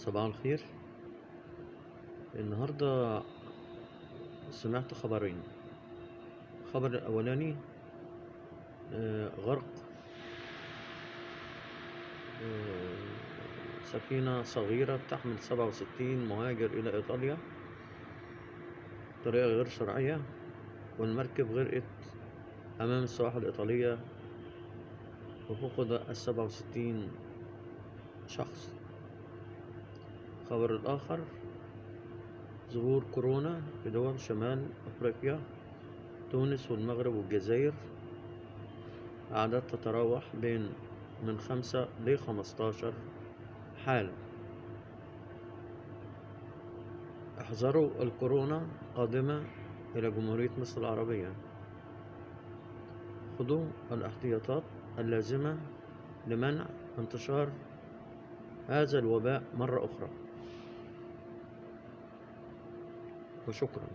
صباح الخير. النهاردة سمعت خبرين. الخبر الأولاني غرق سفينة صغيرة بتحمل 67 مهاجر إلى إيطاليا بطريقة غير شرعية، والمركب غرقت أمام السواحل الإيطالية وفقد 67 شخص. الخبر الآخر ظهور كورونا في دول شمال أفريقيا، تونس والمغرب والجزائر، أعداد تتراوح من 5 ل 15 حالة. احذروا الكورونا قادمة إلى جمهورية مصر العربية. خذوا الاحتياطات اللازمة لمنع انتشار هذا الوباء مرة أخرى، وشكرا.